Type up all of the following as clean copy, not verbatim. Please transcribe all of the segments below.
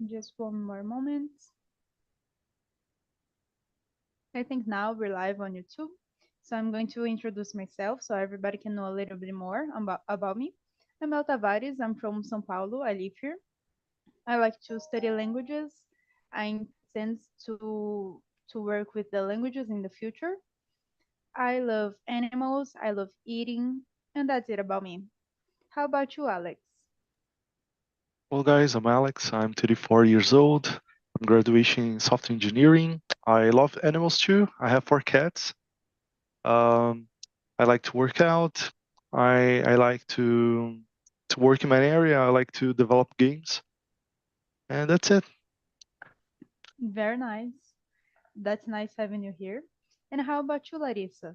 Just one more moment. I think now we're live on YouTube. So I'm going to introduce myself so everybody can know a little bit more about me. I'm El Tavares. I'm from São Paulo. I live here. I like to study languages. I intend to work with the languages in the future. I love animals. I love eating. And that's it about me. How about you, Alex? Well, guys, I'm Alex. I'm 34 years old. I'm graduating in software engineering. I love animals too. I have 4 cats. Um, I like to work out. I like to work in my area. I like to develop games, and that's it. Very nice. That's nice having you here. And how about you, Larissa?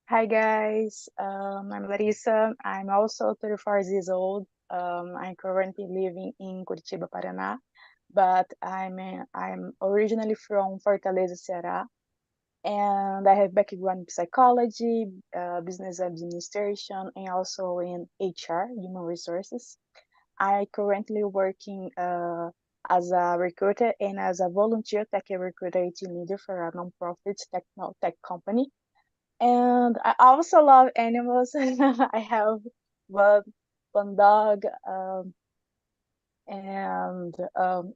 Hi guys, I'm Larissa. I'm also 34 years old. I'm currently living in Curitiba, Paraná, but I'm originally from Fortaleza, Ceará, and I have background in psychology, business administration, and also in HR, human resources. I currently working as a recruiter and as a volunteer tech recruiter team leader for a nonprofit tech company, and I also love animals. I have one one dog, and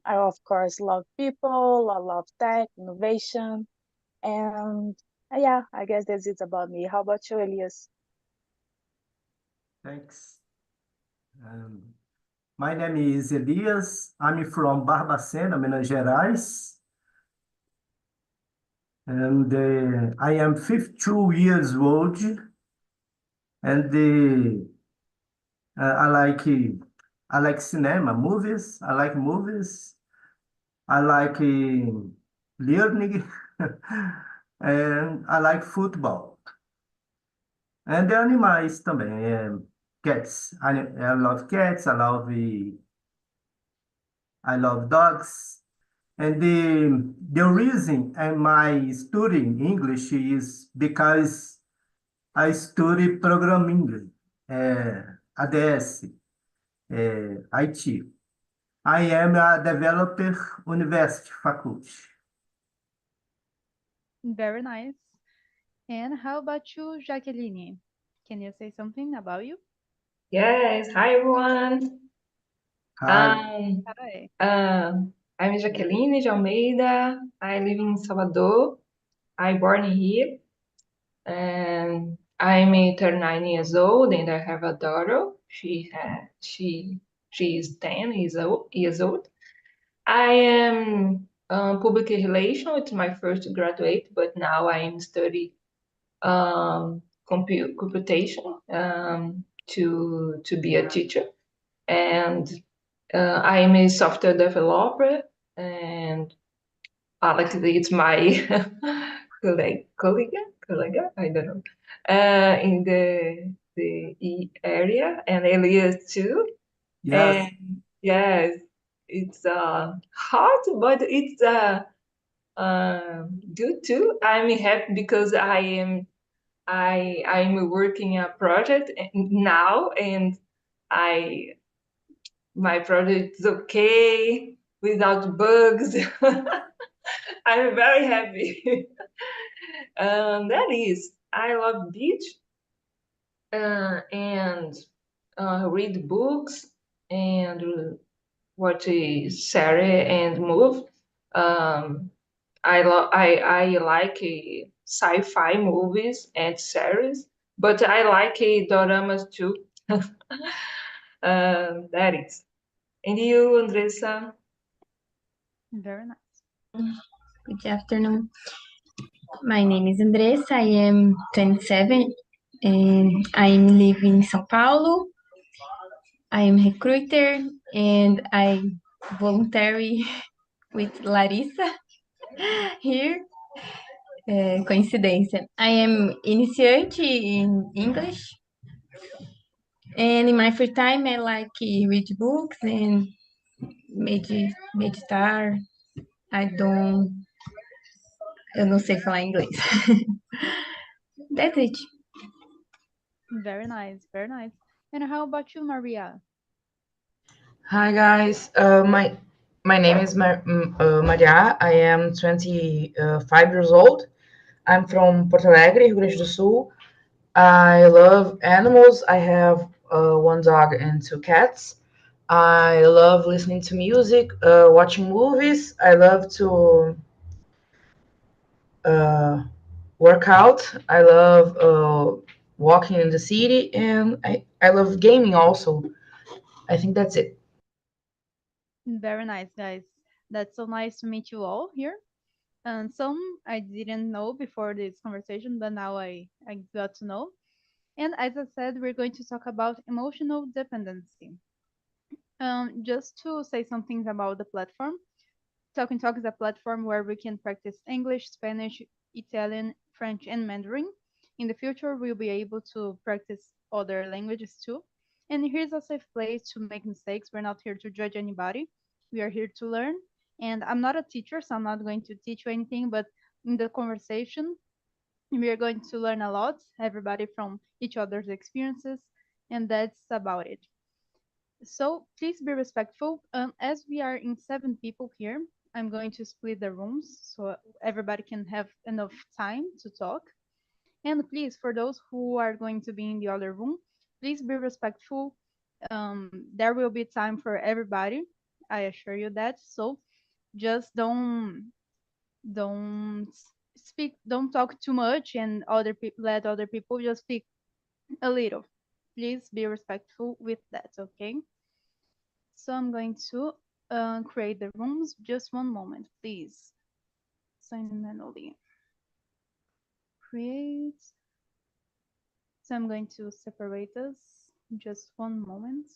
I of course love people. I love tech, innovation, and yeah, I guess that's it about me. How about you, Elias? Thanks. Um, my name is Elias. I'm from Barbacena, Minas Gerais, and I am 52 years old, and I like cinema, movies. I like movies. I like learning, and I like football. And the animais também, cats. I love cats. I love dogs. And the reason am I studying English is because I study programming, ADS, IT. I am a developer university faculty. Very nice. And how about you, Jacqueline? Can you say something about you? Yes, hi everyone. Hi. Um, Hi. uh, I'm Jaqueline de Almeida. I live in Salvador. I born here, and I'm 39 years old, and I have a daughter. She is 10 years old. I am public relation. It's my first graduate, but now I am studying computation to be a teacher, and I am a software developer, and Alex is my colleague, I don't know, in the area, and Elias too. Yes. And yes, it's hard, but it's good too. I'm happy because I'm working a project now, and I my project is okay without bugs. I'm very happy. That is, I love beach and read books and watch a series and move. Um, I like sci-fi movies and series, but I like doramas too. That is. And you, Andressa? Very nice. Good afternoon. My name is Andressa. I am 27 and I live in São Paulo. I am recruiter and I voluntary with Larissa here. Coincidência. I am initiante in English, and in my free time I like read books and meditar. I don't, eu não sei falar inglês. That's it. Very nice. Very nice. And how about you, Maria? Hi guys, my name is Maria. I am 25 years old. I'm from Porto Alegre, Rio Grande do Sul. I love animals. I have one dog and two cats. I love listening to music, watching movies. I love to uh, work out. I love walking in the city, and I love gaming also. I think that's it. Very nice, guys. That's so nice to meet you all here. And some I didn't know before this conversation, but now I got to know. And as I said, we're going to talk about emotional dependency. Just to say some things about the platform. Talking Talk is a platform where we can practice English, Spanish, Italian, French, and Mandarin. In the future, we'll be able to practice other languages too. And here's a safe place to make mistakes. We're not here to judge anybody. We are here to learn. And I'm not a teacher, so I'm not going to teach you anything, but in the conversation, we are going to learn a lot, everybody from each other's experiences, and that's about it. So please be respectful. As we are in 7 people here, I'm going to split the rooms so everybody can have enough time to talk. And please, for those who are going to be in the other room, please be respectful. There will be time for everybody. I assure you that. So just don't speak, don't talk too much, and other people let other people just speak a little. Please be respectful with that, okay? So I'm going to create the rooms. Just one moment, please. Sign in manually. Create. So I'm going to separate us. Just one moment.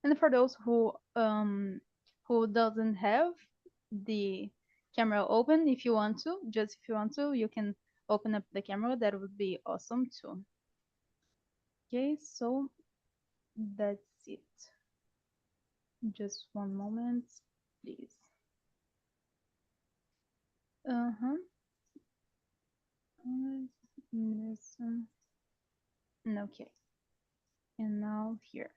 And for those who doesn't have the camera open, if you want to, you can open up the camera. That would be awesome too. Okay, so that's it. Just one moment, please. Uh-huh. Okay. And now here.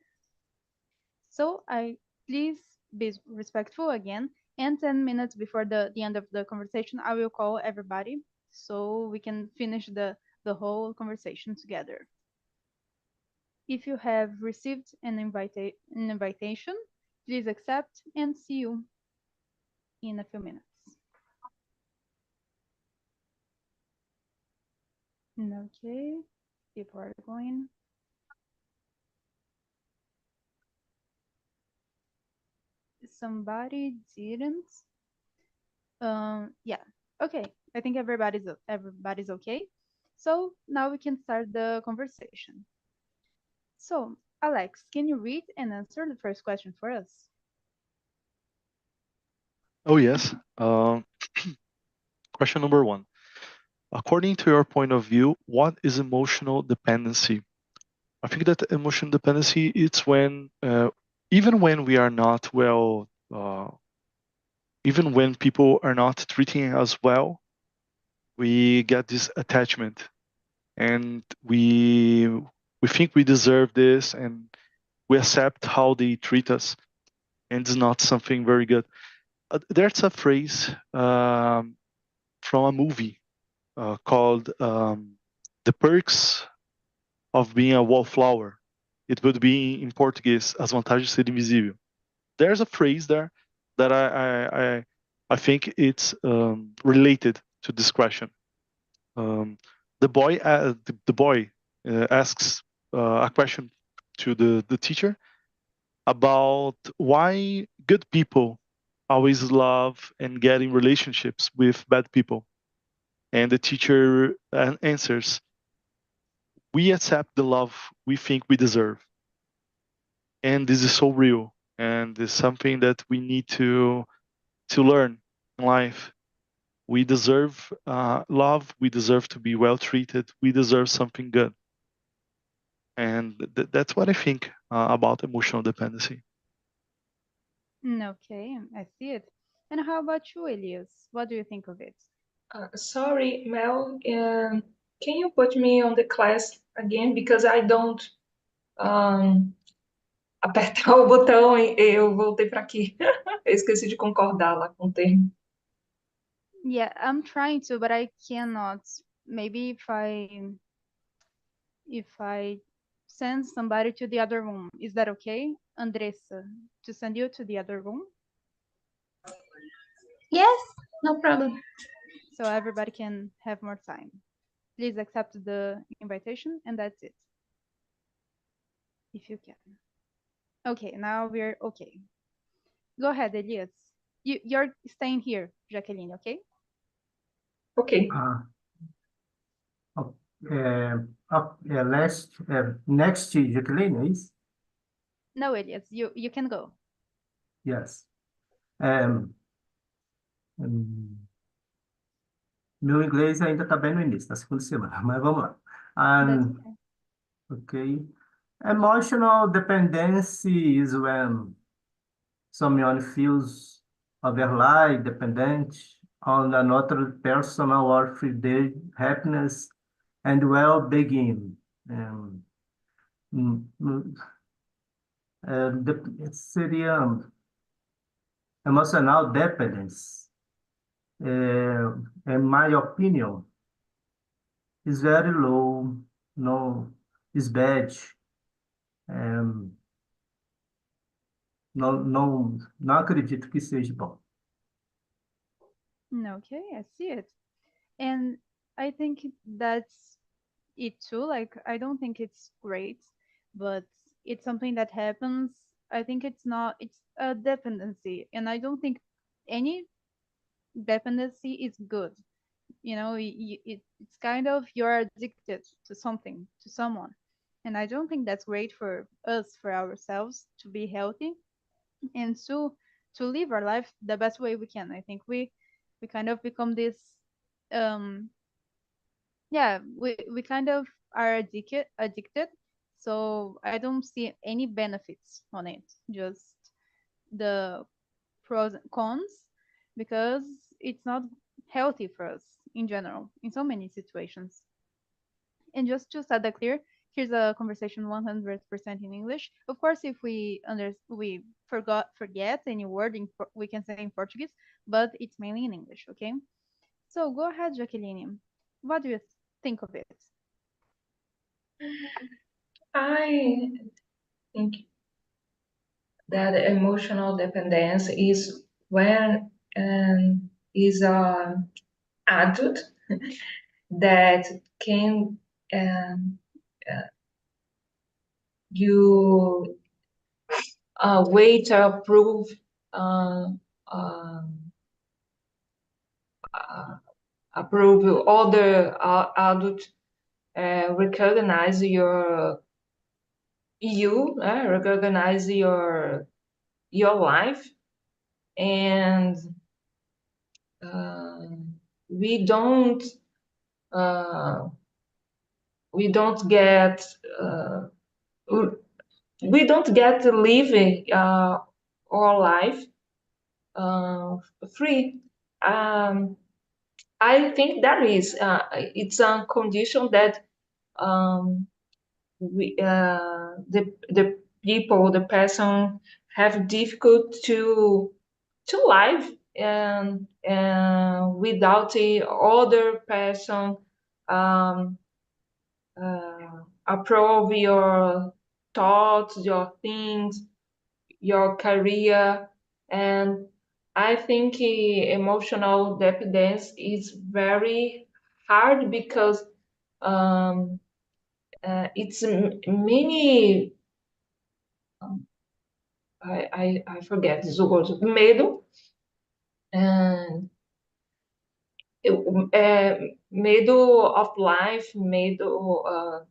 So I please be respectful again. And 10 minutes before the end of the conversation, I will call everybody so we can finish the whole conversation together. If you have received an invitation, please accept and see you in a few minutes. Okay, people are going. Somebody didn't. Yeah. Okay. I think everybody's okay. So now we can start the conversation. So, Alex, can you read and answer the first question for us? Oh, yes. Question number one. According to your point of view, what is emotional dependency? I think that emotional dependency it's when even when we are not well, even when people are not treating us well, we get this attachment, and we think we deserve this, and we accept how they treat us, and it's not something very good. There's a phrase from a movie called "The Perks of Being a Wallflower." It would be in Portuguese, As Vantagens de Ser Invisível. There's a phrase there that I think it's related to this question. The boy asks a question to the teacher about why good people always love and get in relationships with bad people, and the teacher answers, "We accept the love we think we deserve," and this is so real, and it's something that we need to learn in life. We deserve love. We deserve to be well treated. We deserve something good. And that's what I think about emotional dependency. Okay, I see it. And how about you, Elias? What do you think of it? Sorry, Mel. Can you put me on the class again because I don't apertar o botão e eu voltei para aqui. Eu esqueci de concordar lá com o termo. Yeah, I'm trying to, but I cannot. Maybe if I send somebody to the other room, is that okay, Andressa, to send you to the other room Yes, no problem. so everybody can have more time? Please accept the invitation, and that's it. If you can. Okay, now we're okay. Go ahead, Elias. You're staying here, Jacqueline, okay? Ok. Next, Jacqueline, é isso? No, Elias, you can go. Yes. Meu inglês ainda está bem no início, da segunda semana, mas vamos lá. That's okay. Okay. Emotional dependency is when someone feels overly dependent on another person or for their happiness and well-being. Mm, mm, seria emotional dependence. In my opinion, is very low. No, is bad. Não acredito que seja bom. Okay, I see it. And I think that's it too. Like, I don't think it's great, but it's something that happens. I think it's a dependency. And I don't think any dependency is good. You know, it's kind of you're addicted to something, to someone. And I don't think that's great for us, for ourselves to be healthy and to live our life the best way we can. I think we kind of become this um yeah, we kind of are addicted. So I don't see any benefits on it, just the pros and cons, because it's not healthy for us in general in so many situations. And just to set that clear, here's a conversation 100% in English. Of course, if we forget any word we can say in Portuguese, but it's mainly in English, okay? So go ahead, Jacqueline. What do you think of it? I think that emotional dependence is when is a adult that can you way to approve uh, approve other adults recognize recognize your life, and we don't we don't get we don't get to live our life free. I think that is it's a condition that the people, the person have difficult to live and without the other person um, approve your thoughts, your things, your career. And I think emotional dependence is very hard because it's many. I forget this word. Medo. And medo of life, medo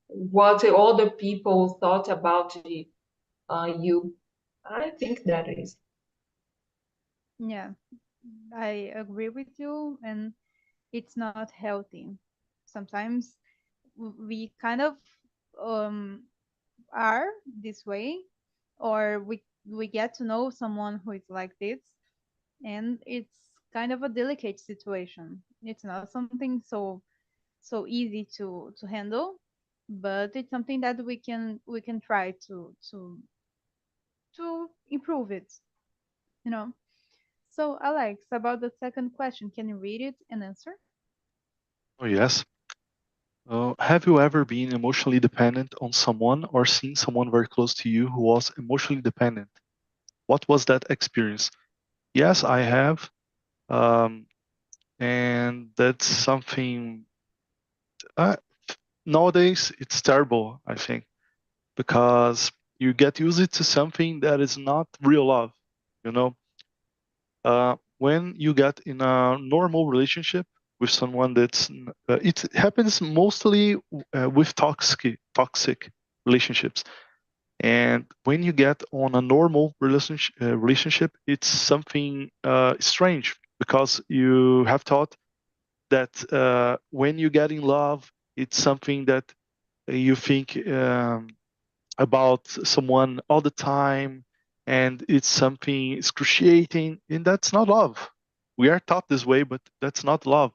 what other people thought about you. I think that is. Yeah, I agree with you, and it's not healthy. Sometimes we kind of um, are this way, or we get to know someone who is like this, and it's kind of a delicate situation. It's not something so easy to handle, but it's something that we can try to improve it, you know. So Alex, about the second question, can you read it and answer? Oh, yes. Have you ever been emotionally dependent on someone or seen someone very close to you who was emotionally dependent? What was that experience? Yes, I have. Um, and that's something uh, nowadays it's terrible, I think, because you get used to something that is not real love. You know, when you get in a normal relationship with someone it happens mostly with toxic relationships. And when you get on a normal relationship, it's something strange because you have thought that when you get in love, it's something that you think about someone all the time, and it's something excruciating, and that's not love. We are taught this way, but that's not love.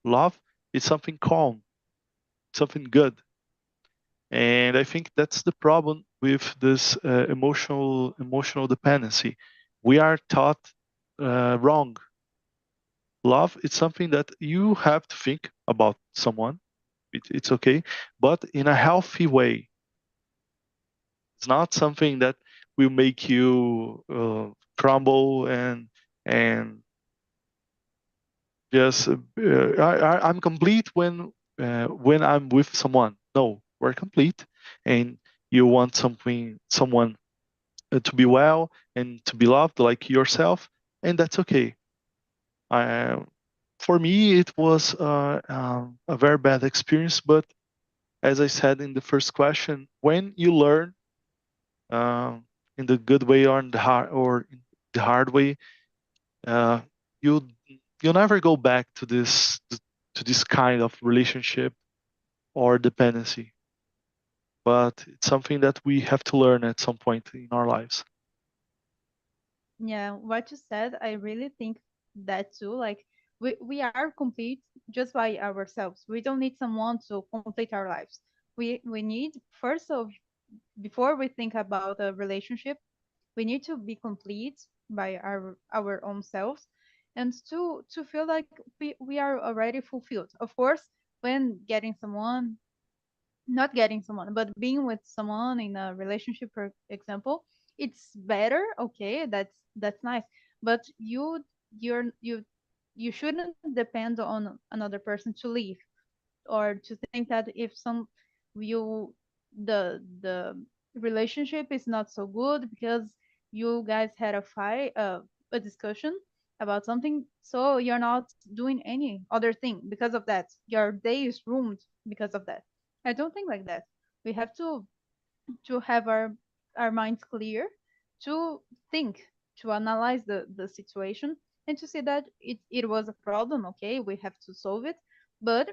Love is something calm, something good. And I think that's the problem with this emotional dependency. We are taught wrong. Love is something that you have to think about someone. It's okay, but in a healthy way. It's not something that will make you crumble and just I'm complete when I'm with someone. No, we're complete, and you want someone to be well and to be loved like yourself, and that's okay. I, for me, it was a very bad experience, but as I said in the first question, when you learn um, in the good way or in the hard way, uh, you you'll never go back to this kind of relationship or dependency. But it's something that we have to learn at some point in our lives. Yeah, what you said, I really think that too. Like we are complete just by ourselves. We don't need someone to complete our lives. We need first of before we think about a relationship, we need to be complete by our own selves, and to feel like we are already fulfilled. Of course, when getting someone, not getting someone, but being with someone in a relationship, for example, it's better. Okay, that's nice, but you shouldn't depend on another person to live, or to think that if some you the relationship is not so good because you guys had a fight, a discussion about something, so you're not doing any other thing because of that, your day is ruined because of that. I don't think like that. We have to have our minds clear, to think, to analyze the situation, and to see that it was a problem. Okay, we have to solve it, but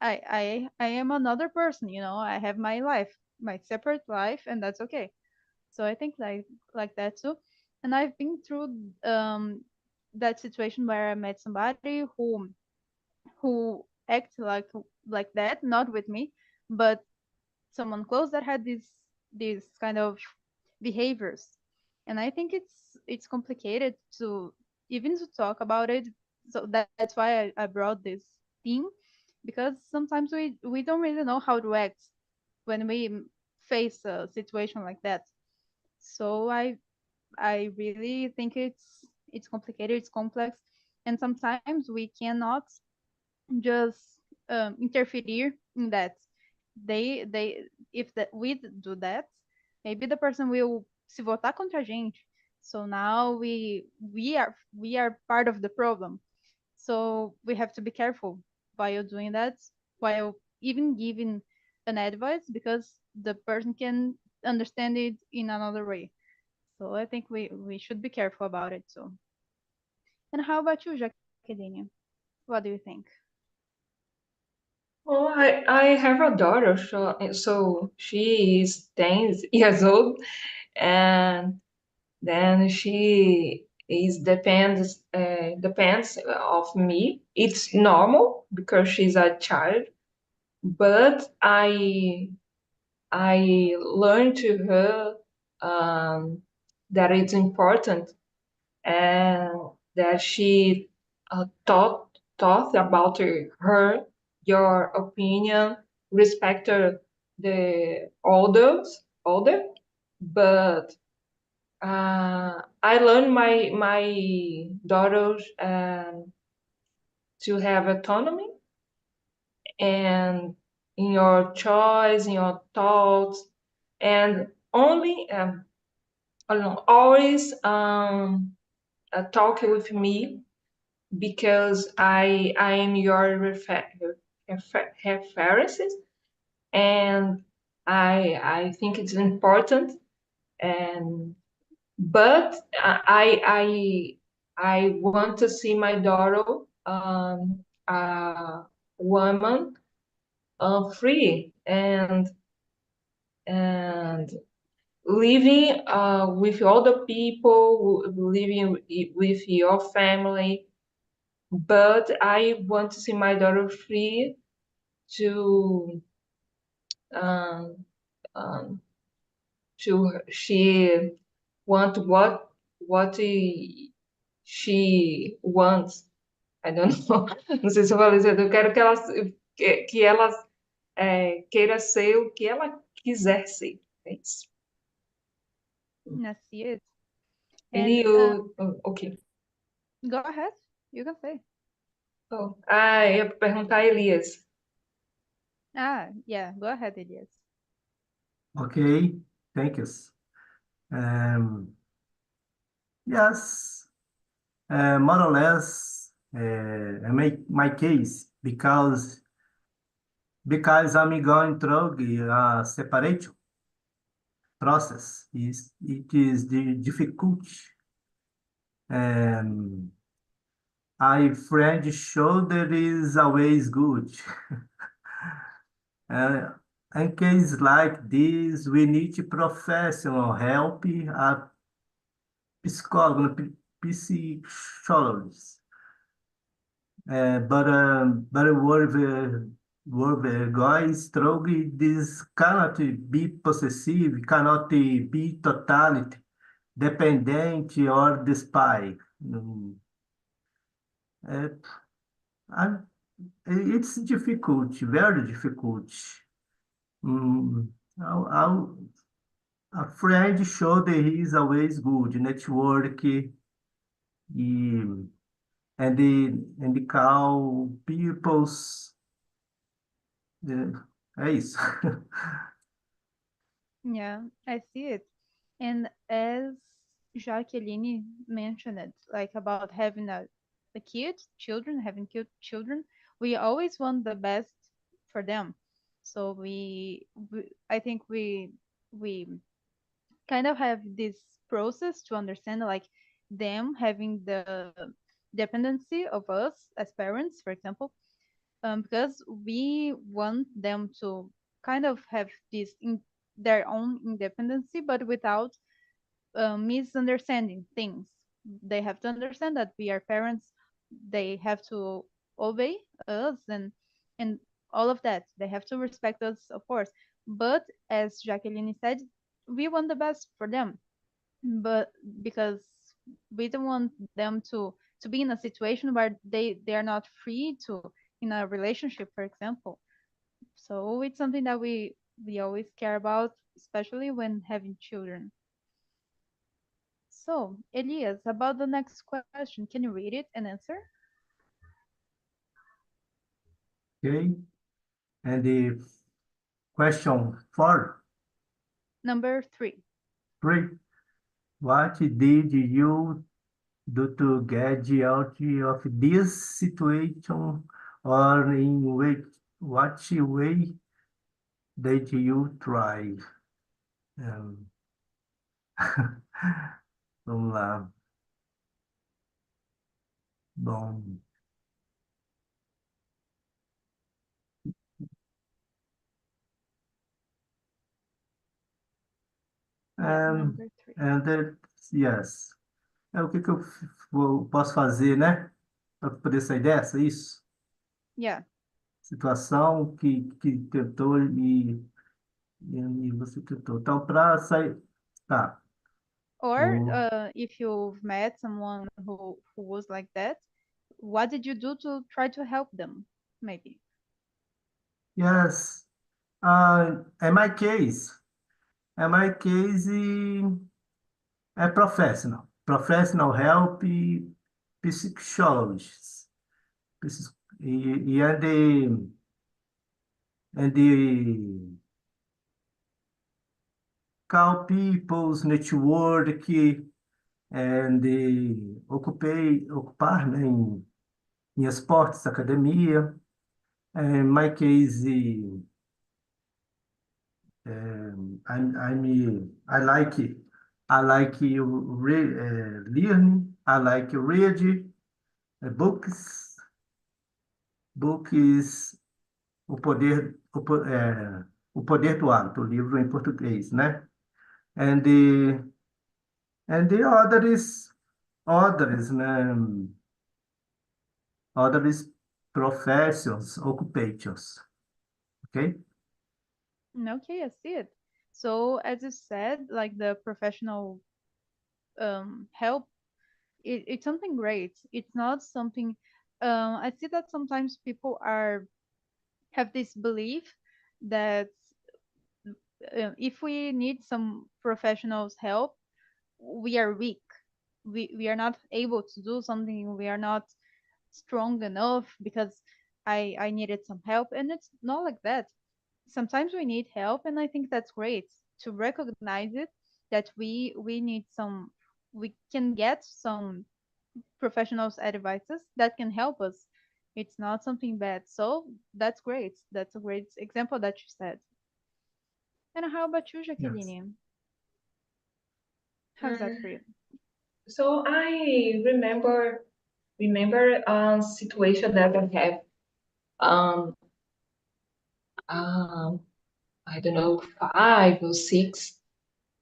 I am another person, you know. I have my life, my separate life, and that's okay. So I think like that too. And I've been through that situation where I met somebody who acts like that, not with me, but someone close that had these kind of behaviors. And I think it's complicated to even to talk about it. So that's why I brought this theme, because sometimes we don't really know how to act when we face a situation like that. So I really think it's complicated, it's complex, and sometimes we cannot just interfere in that. They if that we do that, maybe the person will se votar contra a gente. So now we are part of the problem. So we have to be careful while doing that, while even giving an advice, because the person can understand it in another way. So I think we should be careful about it too. And how about you, Jaqueline? What do you think? Oh, I have a daughter, so she is 10 years old, and then she is depends of me. It's normal because she's a child, but I learned to her that it's important and that she thought about her, your opinion, respect the older, but I learned my daughters to have autonomy and in your choice, in your thoughts, and only I don't know, always talk with me because I am your references, and I think it's important. And but I want to see my daughter a woman free and living with other people, living with your family. But I want to see my daughter free to um, um, she want she wants. I don't know. Não sei se eu falei certo. Eu quero que ela queira ser o que ela quiser ser. É isso. I see it. Ele, And ok. go ahead. You can say. Oh, eu ia perguntar a Elias. Yeah. Go ahead, Elias. Okay, thank you. Yes, more or less, my case because I'm going through a separation process. It is the difficult. Um, I friend shoulder is always good. Uh, in case like this, we need professional help, a psicólogo, psychologist. But word guys struggle this cannot be possessive, cannot be totality, dependent or despite. Uh, and it's difficult, very difficult. Mm, how, a friend show that he is always good, network, and the call people's. É isso. Yeah, I see it. And as Jacqueline mentioned it, like about having a kid, children, having cute children, we always want the best for them. So I think we kind of have this process to understand like them having the dependency of us as parents, for example, because we want them to kind of have their own independency, but without misunderstanding things. They have to understand that we are parents. They have to obey us and all of that. They have to respect us, of course. But as Jacqueline said, we want the best for them. But because we don't want them to be in a situation where they are not free to in a relationship, for example. So it's something that we always care about, especially when having children. So, Elias, about the next question, can you read it and answer? Okay. And the question 4, Number 3. 3. What did you do to get out of this situation, or in what way did you try? Um, Vamos lá. Bom, Yeah, um, number 3. and yes. O que eu posso fazer, né? Para poder sair dessa, isso? Yeah. situação que tentou e você tentou. Então, para sair. Tá. Or O, if you've met someone who was like that, what did you do to try to help them? Maybe. yes. In my case, professional. Professional help psychologists. And the call people's network and ocupar, né, em esportes, academia. In my case, I like learning. I like read books. Books, o poder do hábito, o livro em português, né? And the others, né? Others professions, occupations. Okay? Okay, I see it. So as you said, like the professional help, it's something great. It's not something. I see that sometimes people have this belief that if we need some professionals' help, we are weak. We are not able to do something. We are not strong enough because I needed some help, and it's not like that. Sometimes we need help, and I think that's great to recognize it, that we need some, we can get some professionals advices that can help us. It's not something bad, so that's great. That's a great example that you said. And how about you, Yes. Jacqueline? How's that for you? So I remember a situation that I have. Um, um, I don't know, 5 or 6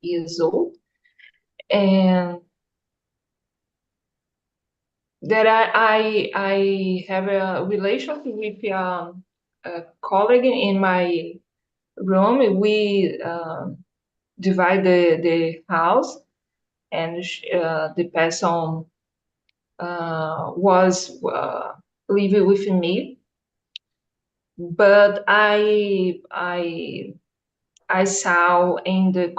years old, and that I have a relationship with a colleague in my room. We divide the house, and the person was living with me, but I saw in the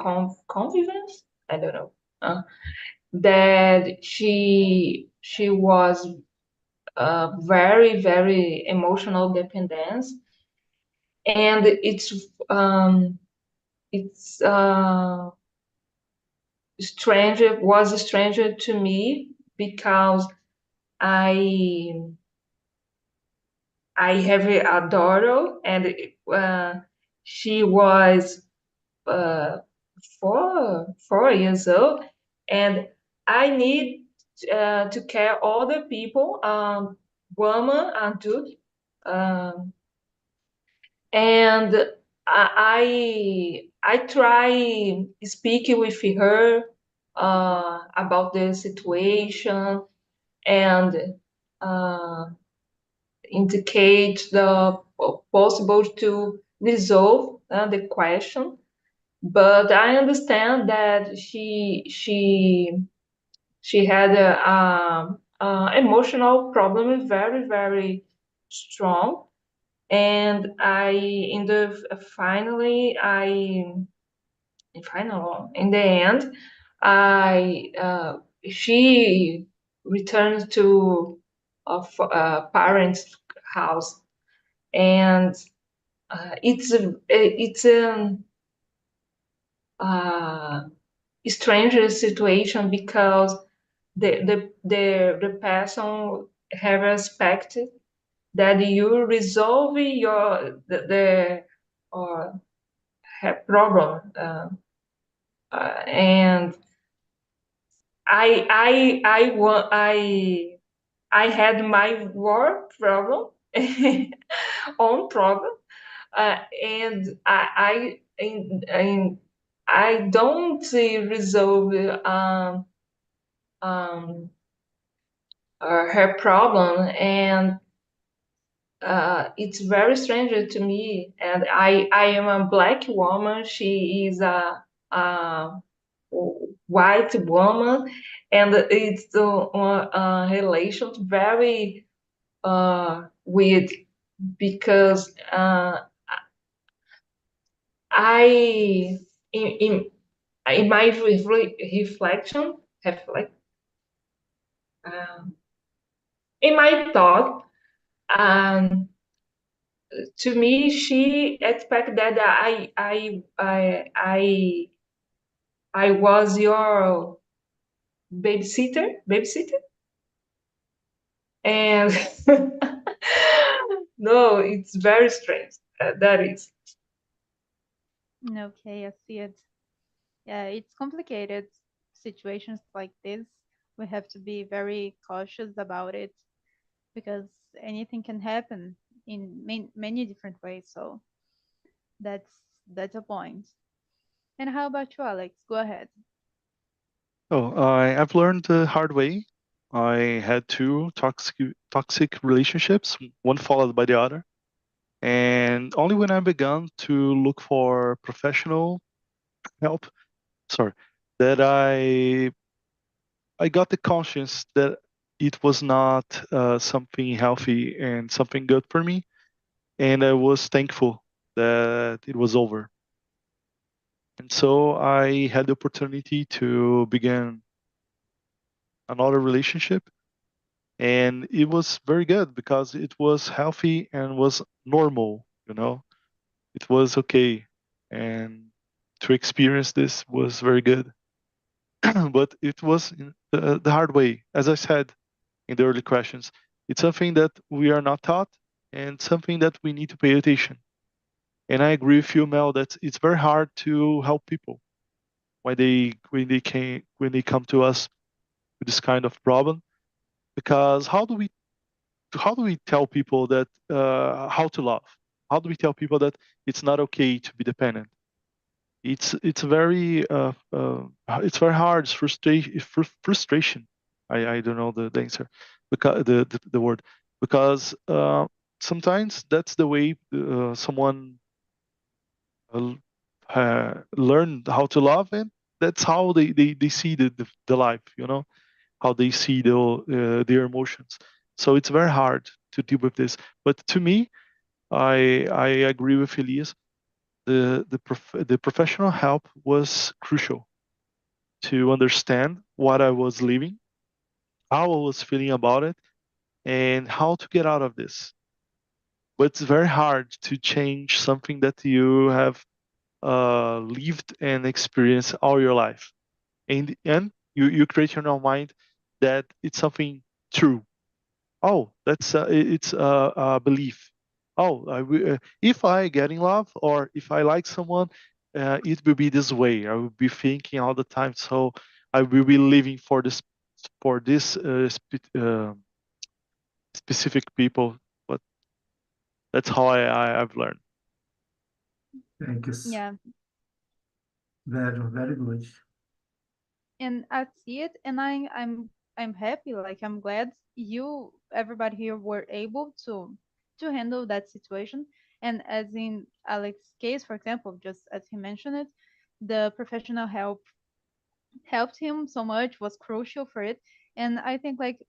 convivence, I don't know, that she was very, very emotional dependence, and it's stranger was stranger to me because I I have a daughter, and she was uh, 4 years old, and I need to care other people, woman, adult, um, and I try speaking with her about the situation, and uh, indicate the possible to resolve the question. But I understand that she had a emotional problem, very, very strong. And in the in the end, I she returned to a parents' house, and it's a uh, strange situation because the person have expected that you resolve the or have problem, and I had my work problem, own problem, and I don't resolve um, her problem, and it's very strange to me. And I am a black woman. She is a white woman, and it's a relation very weird because I in my reflection um, in my thought, um, to me she expect that I was your babysitter, and no, it's very strange. That is. Okay, I see it. Yeah, it's complicated. Situations like this, we have to be very cautious about it because anything can happen in many different ways. So that's a point. And how about you, Alex? Go ahead. Oh, I've learned the hard way. I had two toxic relationships, one followed by the other. And only when I began to look for professional help, sorry, that I got the conscience that it was not something healthy and something good for me. And I was thankful that it was over. And so I had the opportunity to begin another relationship. And it was very good because it was healthy and was normal, you know, it was okay. And to experience this was very good. But it was the hard way. As I said in the early questions, it's something that we are not taught and something that we need to pay attention. And I agree with you, Mel, that it's very hard to help people when they come to us with this kind of problem. Because how do we tell people that how to love? How do we tell people that it's not okay to be dependent? It's very it's very hard. It's frustration. I don't know the answer because the word because sometimes that's the way someone learn how to love, and that's how they see the life, you know, how they see their emotions. So it's very hard to deal with this. But to me, I agree with Elias. The professional help was crucial to understand what I was living, how I was feeling about it, and how to get out of this. But it's very hard to change something that you have lived and experienced all your life. In the end, you create in your mind that it's something true. Oh, that's it's a belief. Oh, if I get in love or if I like someone, it will be this way. I will be thinking all the time. So I will be living for this specific people. But that's how I've learned. Thank you. Yeah, Very, very good. and I see it, and I'm happy. Like I'm glad everybody here were able to handle that situation. And as in Alex's case, for example, just as he mentioned it, the professional help helped him so much, was crucial for it. And I think like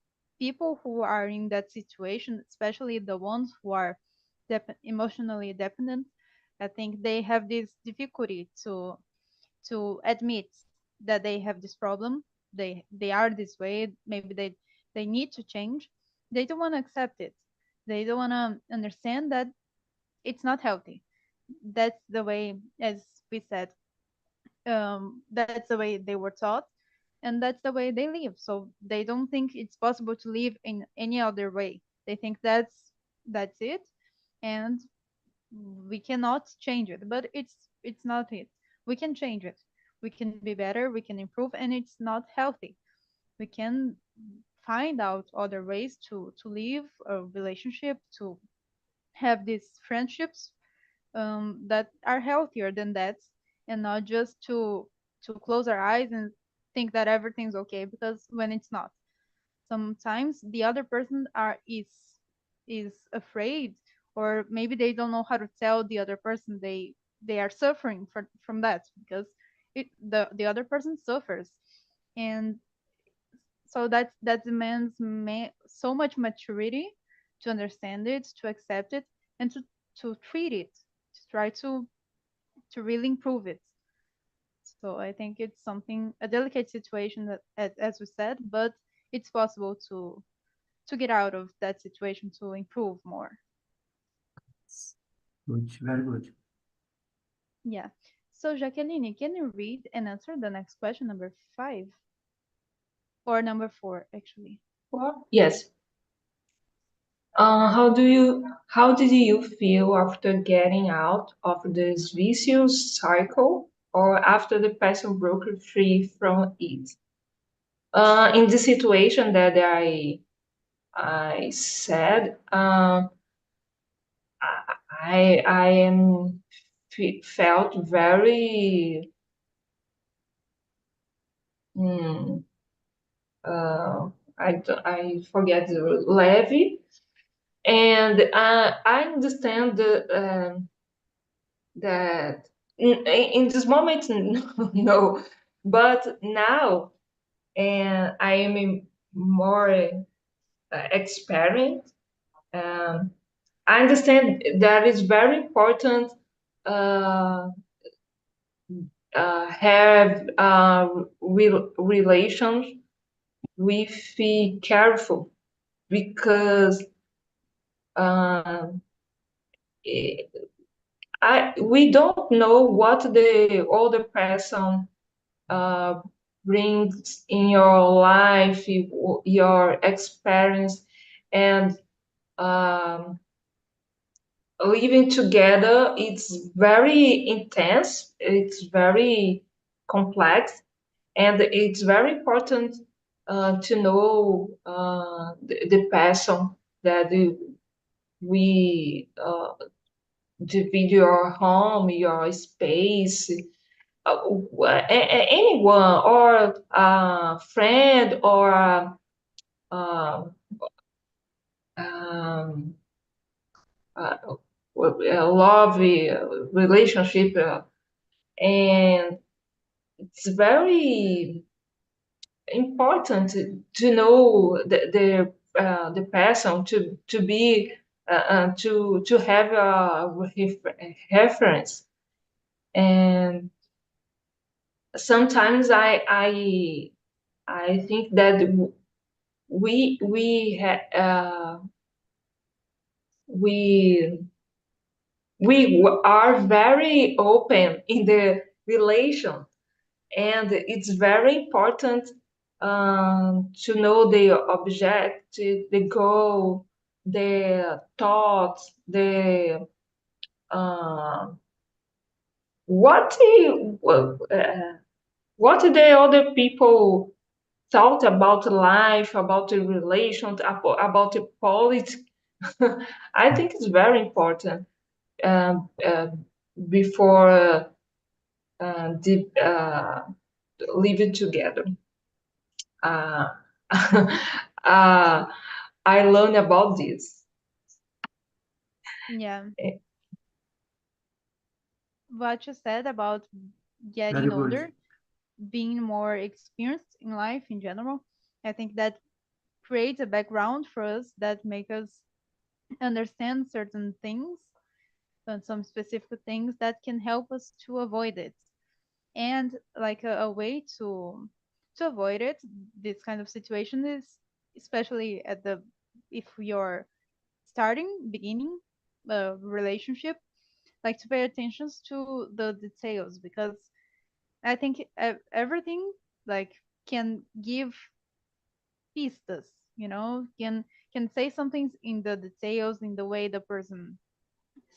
people who are in that situation, especially the ones who are emotionally dependent, I think they have this difficulty to admit that they have this problem. They are this way. Maybe they need to change. They don't want to accept it. They don't want to understand that it's not healthy. That's the way, as we said, that's the way they were taught, and that's the way they live. So they don't think it's possible to live in any other way. They think that's it, and we cannot change it. But it's not it. We can change it. We can be better. We can improve, and it's not healthy. We can find out other ways to live a relationship, to have these friendships that are healthier than that, and not just to close our eyes and think that everything's okay, because when it's not, sometimes the other person is afraid or maybe they don't know how to tell the other person they are suffering from that, because the other person suffers. And so that demands so much maturity to understand it, to accept it, and to treat it, to try to really improve it. So I think it's something, a delicate situation, that as we said, but it's possible to get out of that situation, to improve more. Good, very good. Yeah. So Jacqueline, can you read and answer the next question, number 5? Or number 4, actually. Well, yes. How did you feel after getting out of this vicious cycle, or after the person broke free from it? In the situation that I said, I am felt very I forget the levy, and I understand that in this moment no, but now, and I am more experienced. I understand that it's very important uh, have relations with be careful, because we don't know what the other person uh, brings in your life, your experience, and um, living together, it's very intense, it's very complex, and it's very important to know the person that we divide your home, your space, anyone, or a friend, or uh, um, a love relationship, and it's very important to know the person, to be to have a reference. And sometimes I think that we we are very open in the relation, and it's very important to know the objective, the goal, the thoughts, the uh, what what the other people thought about life, about the relations, about the politics. I think it's very important um, uh, before living together. Uh, I learned about this. Yeah. Eh, What you said about Very getting good. older, being more experienced in life in general, I think that creates a background for us that make us understand certain things, and some specific things that can help us to avoid it. And like a way to avoid it, this kind of situation is, especially at the, if you're beginning a relationship, like to pay attention to the details, because I think everything like can give pistas, can say something in the details, in the way the person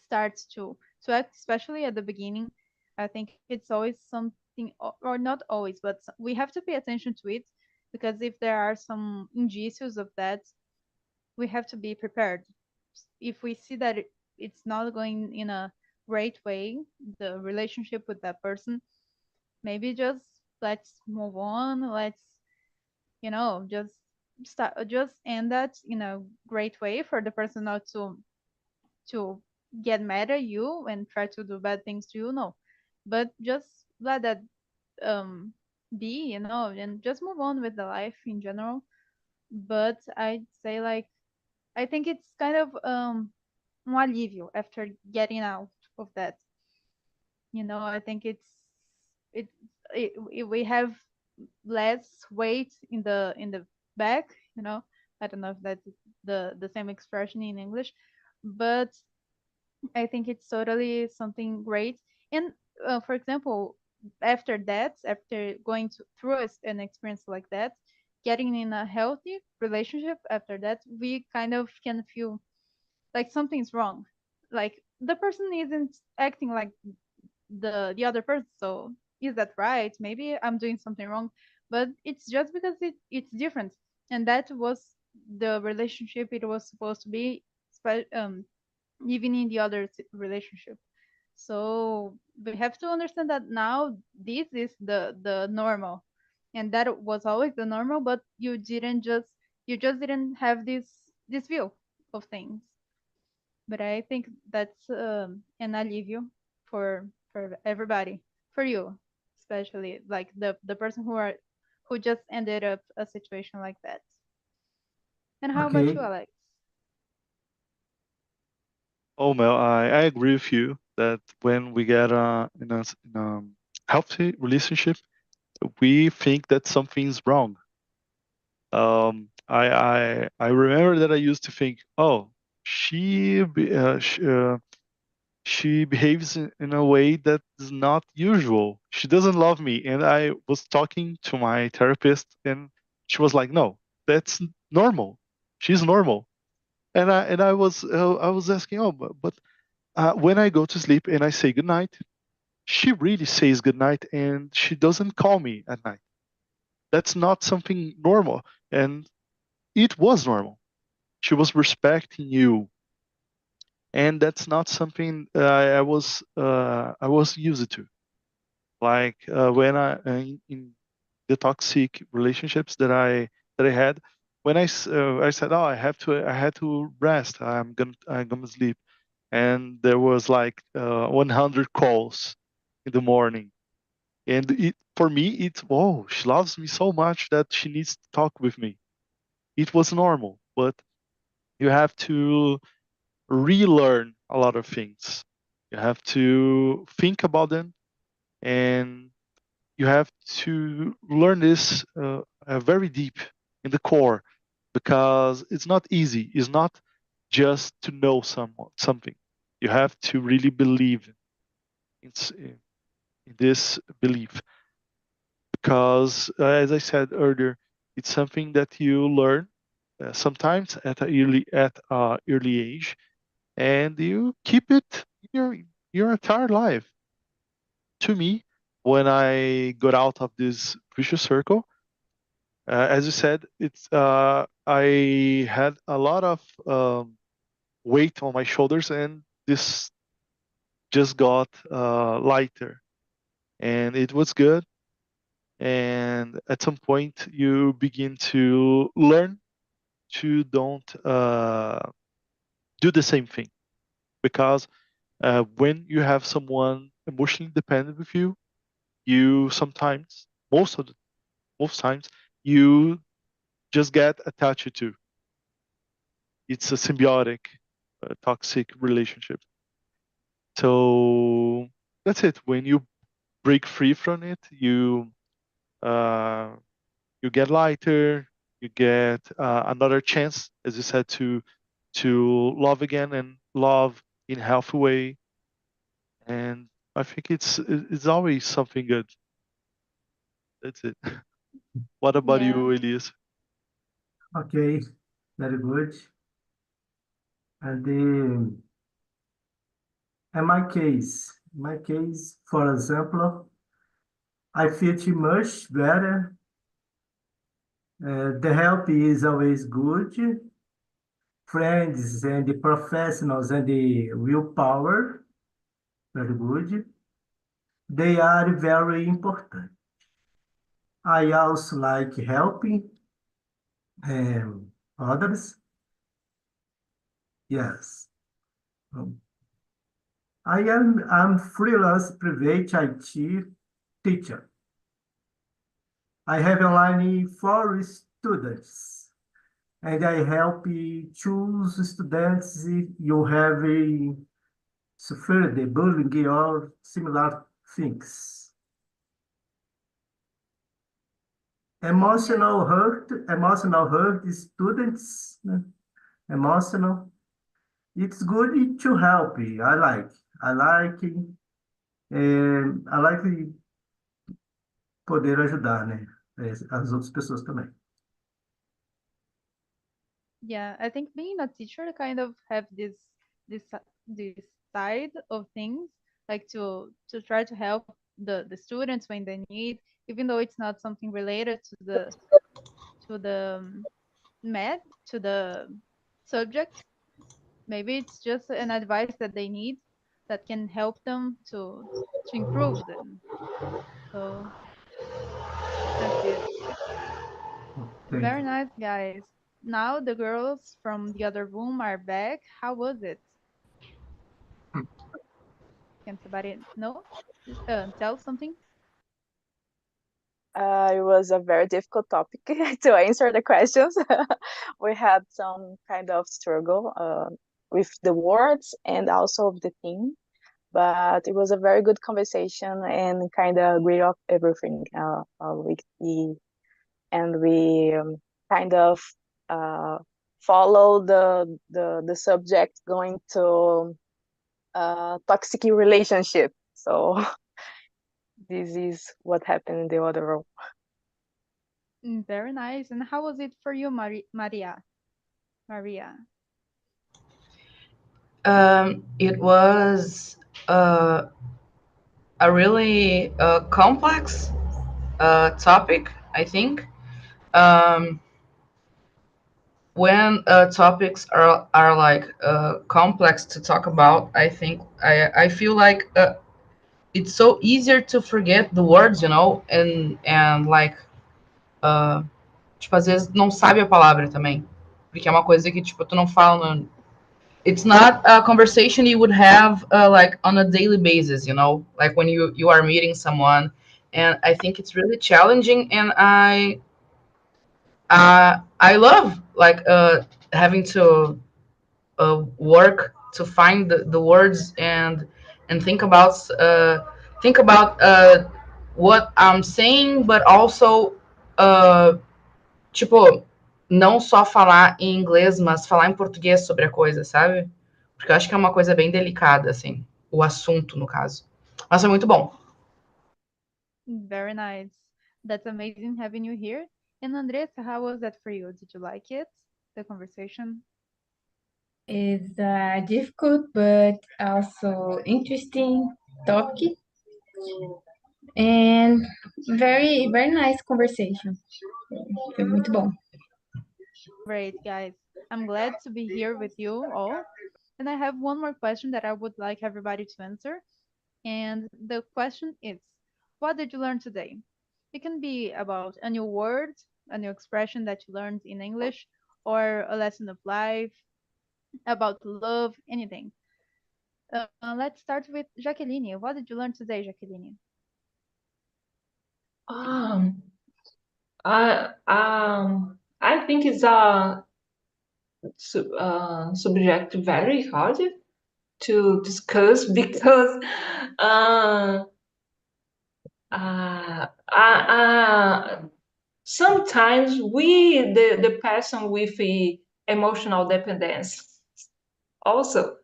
starts to act, especially at the beginning. I think it's always something, or not always, but we have to pay attention to it, because if there are some indices of that, we have to be prepared. If we see that it's not going in a great way, the relationship with that person, maybe just let's move on. Let's, just start, just end that in a great way, for the person not to get mad at you and try to do bad things to you, no. But just let that be, and just move on with the life in general. But I'd say, like, I think it's kind of um alivio after getting out of that. I think it, we have less weight in the back. I don't know if that's the same expression in English, but I think it's totally something great. And for example, after that, after going through an experience like that, getting in a healthy relationship after that, we kind of can feel like something's wrong. Like the person isn't acting like the other person. So is that right? Maybe I'm doing something wrong, but it's just because it's different, and that was the relationship it was supposed to be. Even in the other relationship. So we have to understand that now this is the normal, and that was always the normal. But you just didn't have this view of things. But I think that's an alivio for everybody, for you especially, like the person who just ended up a situation like that. And how about you, Okay. Alex? Oh, Mel, I agree with you that when we get in a healthy relationship, we think that something's wrong. I remember that I used to think, oh, she behaves in a way that is not usual. She doesn't love me. And I was talking to my therapist, and she was like, no, that's normal. She's normal. And I was asking, oh, but when I go to sleep and I say goodnight, she really says goodnight and she doesn't call me at night. That's not something normal. And it was normal. She was respecting you. And that's not something I was used to. Like when in the toxic relationships that I had, when I said, oh, I had to rest. I'm gonna sleep, and there was like 100 calls in the morning, and for me it's, oh, she loves me so much that she needs to talk with me. It was normal, but you have to relearn a lot of things. You have to think about them, and you have to learn this very deep in the core, because it's not easy. It's not just to know something. You have to really believe in this belief, because as I said earlier, it's something that you learn sometimes at a early age, and you keep it in your entire life. To me, when I got out of this vicious circle, as you said, I had a lot of weight on my shoulders, and this just got lighter, and it was good. And at some point, you begin to learn to don't do the same thing, because when you have someone emotionally dependent with you, you sometimes, most times, you just get attached to. It's a symbiotic, toxic relationship. So that's it. When you break free from it, uh, you get lighter. You get another chance, as you said, to love again, and love in a healthy way. And I think it's always something good. That's it. What about Yeah. you, Elias? Okay. Very good. And in my case, for example, I feel much better. The help is always good. Friends and the professionals and the willpower, very good. They are very important. I also like helping others. Yes. I'm freelance private IT teacher. I have online for students, and I help choose students if you have a suffered the bullying or similar things. Emotional hurt students, emotional. It's good to help. I like, I like poder ajudar, né? As outras pessoas também. Yeah, I think being a teacher kind of have this side of things, like to try to help the students when they need, even though it's not something related to the math, to the subject. Maybe it's just an advice that they need that can help them to improve them. So that's it. Thank Very you. nice, guys. Now the girls from the other room are back. How was it? Can somebody know? Tell something? It was a very difficult topic to answer the questions. We had some kind of struggle with the words and also the theme, but it was a very good conversation and kind of agree of everything. We kind of uh, follow the subject going to toxic relationship. So this is what happened in the other room. Very nice. And how was it for you, Maria? Maria. It was a really complex topic, I think. Um, when topics are like complex to talk about, I think I feel like it's so easier to forget the words, you know, and like uh, tipo, às vezes não sabe a palavra também, porque é uma coisa que tipo tu não fala no, it's not a conversation you would have like on a daily basis, you know, like when you are meeting someone. And I think it's really challenging, and I love like having to work to find the words and think about what I'm saying, but also uh, tipo, não só falar em inglês, mas falar em português sobre a coisa, sabe? Porque eu acho que é uma coisa bem delicada, assim, o assunto, no caso. Mas foi muito bom. Very nice. That's amazing having you here. And Andressa, how was that for you? Did you like it? The conversation? It's a difficult but also interesting topic and very, very nice conversation. Foi muito bom. Great, guys. I'm glad to be here with you all. And I have one more question that I would like everybody to answer. And the question is, what did you learn today? It can be about a new word, a new expression that you learned in English, or a lesson of life, about love, anything. Let's start with Jacqueline. What did you learn today, Jacqueline? Um, I think it's a subject very hard to discuss because uh, uh, sometimes the person with emotional dependence also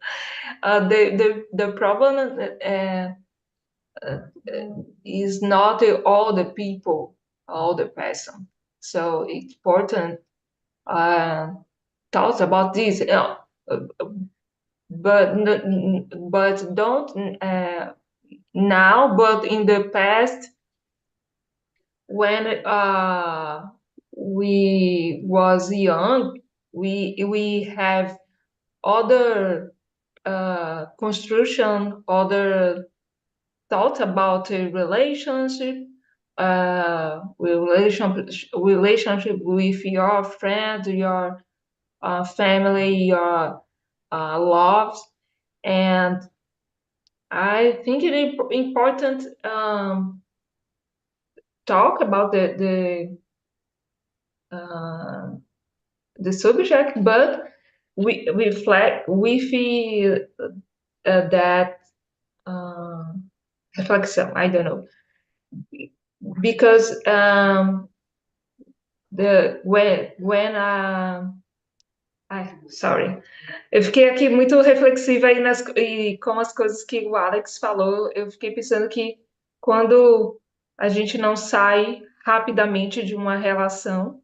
the problem is not all the people, all the person. So it's important thoughts about this, but don't now, but in the past when we was young, we have other construction, other thought about a relationship with your friend, your family, your loves. And I think it is important talk about the subject, but we feel that reflexão, I don't know, because ai, sorry. Eu fiquei aqui muito reflexiva aí e com as coisas que o Alex falou, eu fiquei pensando que quando a gente não sai rapidamente de uma relação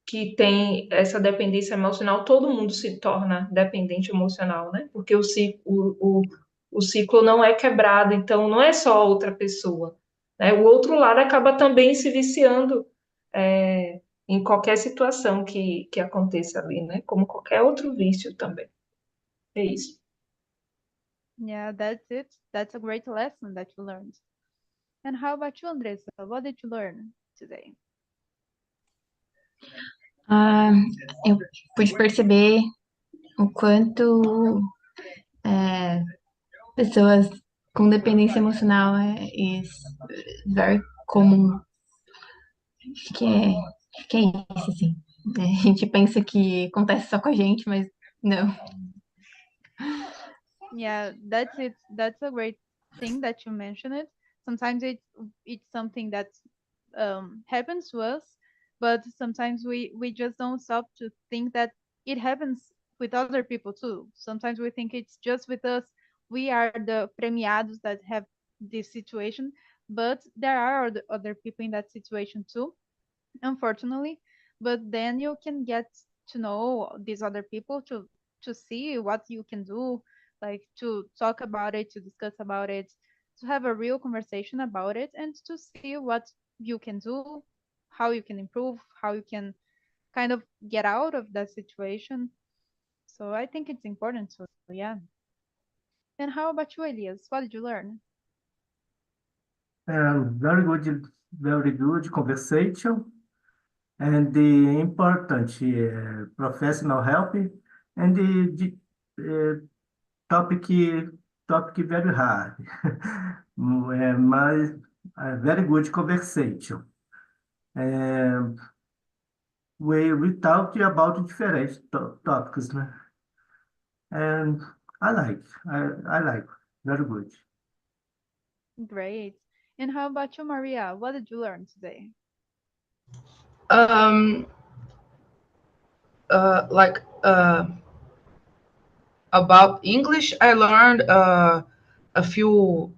que tem essa dependência emocional, todo mundo se torna dependente emocional, né? Porque o ciclo não é quebrado, então não é só outra pessoa, né? O outro lado acaba também se viciando em qualquer situação que aconteça ali, né? Como qualquer outro vício também. É isso. Yeah, that's it. That's a great lesson that you learned. And how about you, Andressa? What did you learn today? Eu pude perceber o quanto pessoas com dependência emocional is very comum. Acho que é isso, assim. A gente pensa que acontece só com a gente, mas não. Yeah, that's it. That's a great thing that you mentioned it. Sometimes it's something that happens to us, but sometimes we just don't stop to think that it happens with other people too. Sometimes we think it's just with us. We are the premiados that have this situation, but there are other people in that situation too, unfortunately. But then you can get to know these other people to see what you can do, like to talk about it, to discuss about it, to have a real conversation about it, and to see what you can do, how you can improve, how you can kind of get out of that situation. So I think it's important. So yeah. And how about you, Elias? What did you learn? Very good conversation, and the important professional help, and topic topic very hard, mas very good conversation. We talked about different topics, né? And I like, very good. Great. And how about you, Maria? What did you learn today? Like about English, I learned a few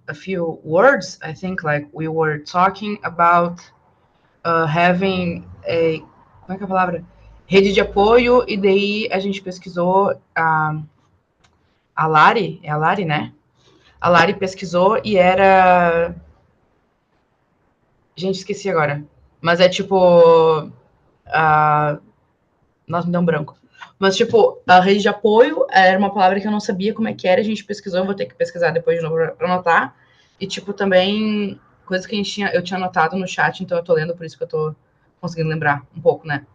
words. I think like we were talking about having a, como é que é a palavra? Rede de apoio, e daí a gente pesquisou a Lari, é a Lari, né? A Lari pesquisou e era... Gente, esqueci agora. Mas é tipo... Nossa, me deu um branco. Mas, tipo, a rede de apoio era uma palavra que eu não sabia como é que era, a gente pesquisou, eu vou ter que pesquisar depois de novo pra anotar. E, tipo, também, coisa que eu tinha anotado no chat, então eu tô lendo, por isso que eu tô conseguindo lembrar um pouco, né?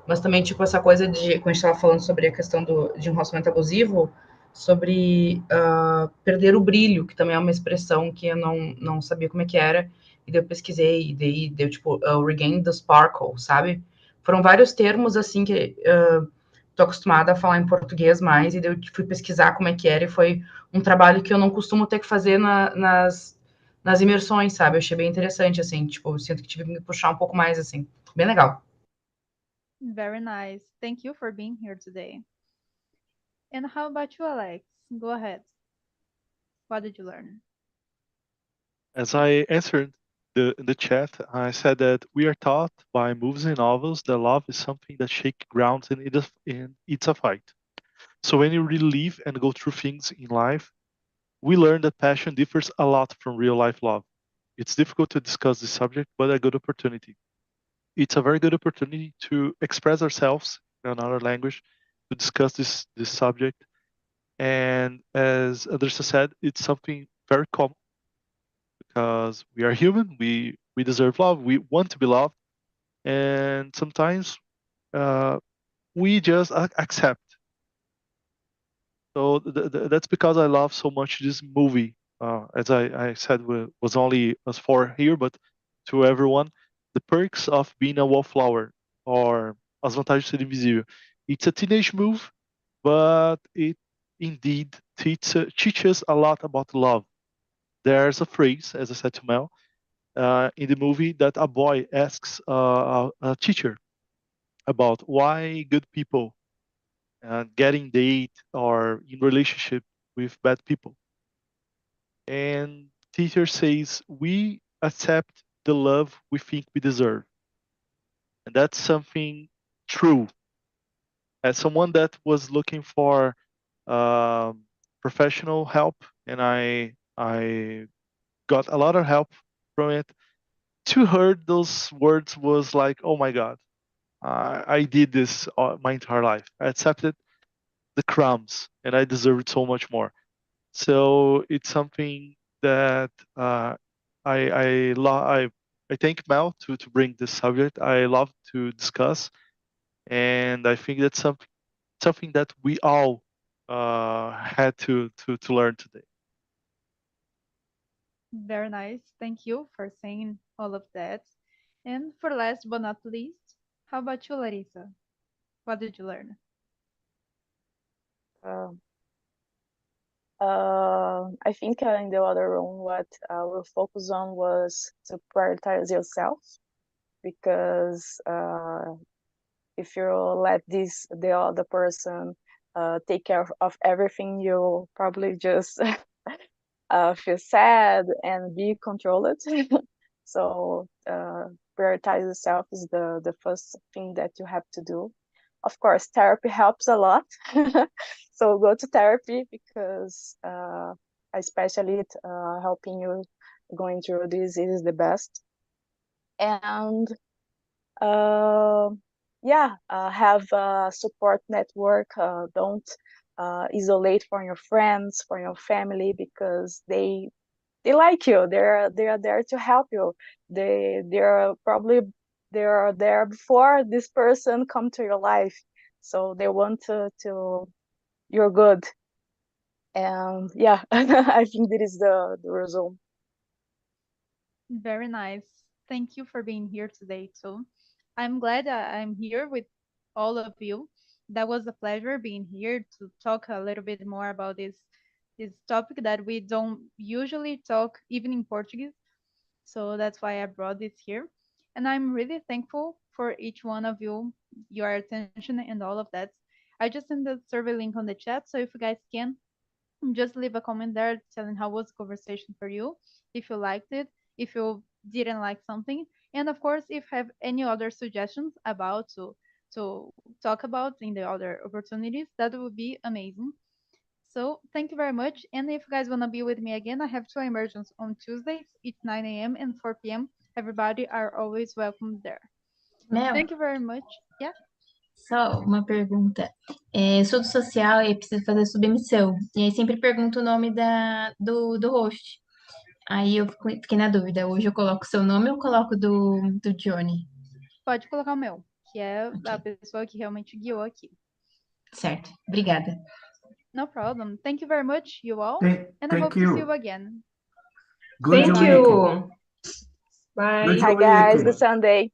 Mas também, tipo, essa coisa de, quando a gente tava falando sobre a questão de um relacionamento abusivo, sobre perder o brilho, que também é uma expressão que eu não sabia como é que era, e daí eu pesquisei, e daí deu, tipo, regain the sparkle, sabe? Foram vários termos, assim, que tô acostumada a falar em português mais, e daí eu fui pesquisar como é que era, e foi um trabalho que eu não costumo ter que fazer nas imersões, sabe? Eu achei bem interessante, assim, tipo, eu sinto que tive que me puxar um pouco mais, assim. Bem legal. Very nice. Thank you for being here today. And how about you, Alex? Go ahead. What did you learn? As I answered in the chat, I said that we are taught by movies and novels that love is something that shakes grounds and it's a fight. So when you really live and go through things in life, we learn that passion differs a lot from real life love. It's difficult to discuss this subject, but a good opportunity. It's a very good opportunity to express ourselves in another language, to discuss this subject. And as Andressa said, it's something very common because we are human. We deserve love. We want to be loved, and sometimes we just accept So that's because I love so much this movie. As I said, was only us four here, but to everyone, The Perks of Being a Wallflower, or As Vantagens de Ser Invisível. It's a teenage movie, but it indeed teaches a lot about love. There's a phrase, as I said to Mel, in the movie that a boy asks a teacher about why good people getting date or in relationship with bad people. And teacher says we accept the love we think we deserve. And that's something true. As someone that was looking for um, professional help, and I got a lot of help from it. To her, those words was like, oh my God, I did this my entire life. I accepted the crumbs, and I deserve it so much more. So it's something that I thank Mel to bring this subject. I love to discuss, and I think that's something that we all had to learn today. Very nice. Thank you for saying all of that. And for last but not least, how about you, Larissa? What did you learn? Um, I think in the other room, what we'll focus on was to prioritize yourself, because if you let the other person take care of everything, you probably just feel sad and be controlled. So prioritize yourself is the first thing that you have to do. Of course, therapy helps a lot. So go to therapy, because especially helping you going through this is the best. And uh, yeah, have a support network. Don't isolate from your friends, from your family, because they like you. They are there to help you. They're probably they are there before this person come to your life, so they want to you're good. And yeah, I think that is the result. Very nice. Thank you for being here today, too. I'm glad I'm here with all of you. That was a pleasure being here to talk a little bit more about this topic that we don't usually talk even in Portuguese. So that's why I brought this here. And I'm really thankful for each one of you, your attention and all of that. I just sent the survey link on the chat, so if you guys can, just leave a comment there telling how was the conversation for you, if you liked it, if you didn't like something, and of course, if you have any other suggestions about to talk about in the other opportunities, that would be amazing. So thank you very much. And if you guys want to be with me again, I have two immersions on Tuesdays. It's 9 a.m. and 4 p.m. Everybody are always welcome there. Mel, Thank you very much. Yeah. só uma pergunta. Sou do social e preciso fazer submissão. E aí sempre pergunto o nome do host. Aí eu fiquei na dúvida. Hoje eu coloco o seu nome ou coloco do Johnny? Pode colocar o meu, que é a Ok, pessoa que realmente guiou aqui. certo. Obrigada. No problem. Thank you very much, you all, and I Thank hope to see you you. again. Good Thank week. you. Bye. Good Hi guys, the week. Sunday.